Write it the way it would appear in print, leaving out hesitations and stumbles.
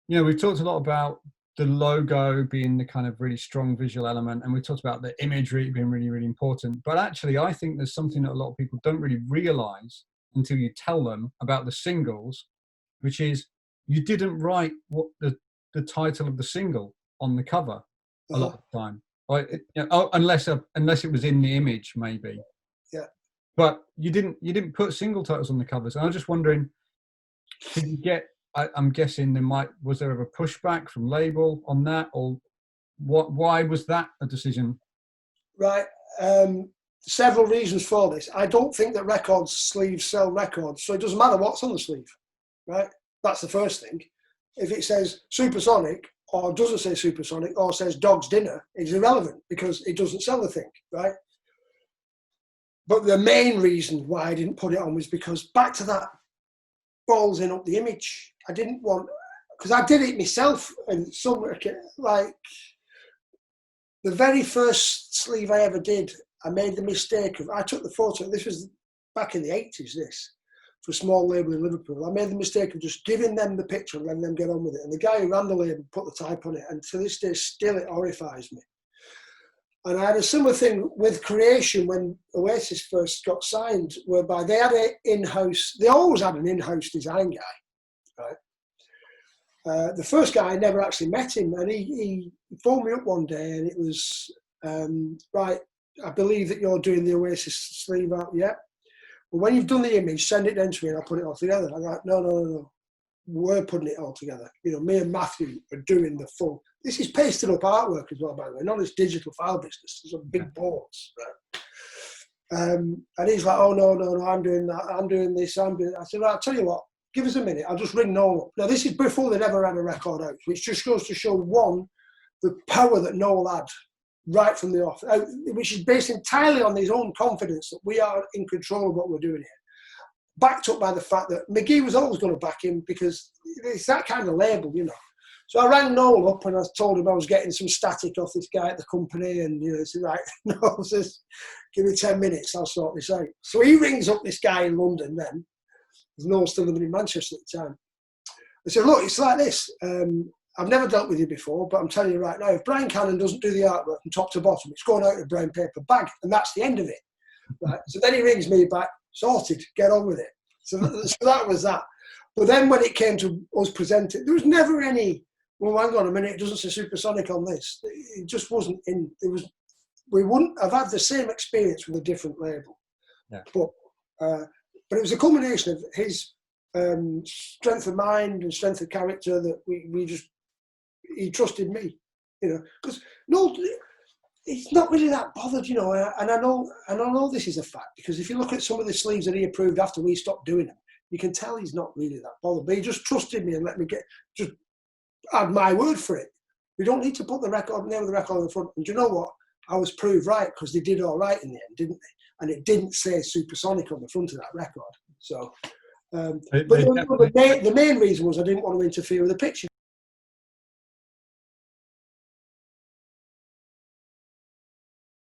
we've talked a lot about the logo being the kind of really strong visual element, and we talked about the imagery being really, really important. But actually, I think there's something that a lot of people don't really realize until you tell them about the singles, which is you didn't write what the title of the single on the cover a lot of the time. Unless it was in the image, maybe. Yeah. But you didn't put single titles on the covers. And I was just wondering, did you get? I'm guessing was there ever pushback from label on that, or what? Why was that a decision? Right. Several reasons for this. I don't think that record sleeves sell records, so it doesn't matter what's on the sleeve. Right. That's the first thing. If it says Supersonic or doesn't say Supersonic or says Dog's Dinner, it's irrelevant because it doesn't sell the thing. Right. But the main reason why I didn't put it on was because back to that ballsing up the image. I didn't want, because I did it myself, and somewhere like the very first sleeve I ever did, I made the mistake of, I took the photo, this was back in the 80s, this, for a small label in Liverpool. I made the mistake of just giving them the picture and letting them get on with it. And the guy who ran the label put the type on it, and to this day, still it horrifies me. And I had a similar thing with Creation when Oasis first got signed, whereby they had they always had an in-house design guy, right? The first guy, I never actually met him, and he phoned me up one day, and it was, right, I believe that you're doing the Oasis sleeve out, yeah? Well, when you've done the image, send it then to me and I'll put it all together. I'm like, no. We're putting it all together. Me and Matthew are doing the full. This is pasted up artwork as well, by the way, not this digital file business. There's some big boards, right? And he's like, oh, no, I'm doing that. I'm doing this. I said, well, I'll tell you what, give us a minute. I'll just ring Noel up. Now, this is before they'd ever had a record out, which just goes to show, one, the power that Noel had right from the off, which is based entirely on his own confidence that we are in control of what we're doing here. Backed up by the fact that McGee was always going to back him because it's that kind of label, So I rang Noel up and I told him I was getting some static off this guy at the company, and he said, right, Noel says, give me 10 minutes, I'll sort this out. So he rings up this guy in London then, there's Noel still living in Manchester at the time. I said, look, it's like this, I've never dealt with you before, but I'm telling you right now, if Brian Cannon doesn't do the artwork from top to bottom, it's going out in a brown paper bag, and that's the end of it. Right? So then he rings me back, sorted, get on with it. So that was that. But then when it came to us presenting, there was never any, well, hang on a minute, it doesn't say Supersonic on this. It just wasn't in, we wouldn't have had the same experience with a different label. Yeah. But it was a combination of his strength of mind and strength of character that he trusted me, because no, he's not really that bothered, and I know this is a fact, because if you look at some of the sleeves that he approved after we stopped doing them, you can tell he's not really that bothered, but he just trusted me and let me just add my word for it. We don't need to put the name of the record on the front. And do you know what? I was proved right, because they did all right in the end, didn't they? And it didn't say Supersonic on the front of that record. So, but the main reason was I didn't want to interfere with the picture.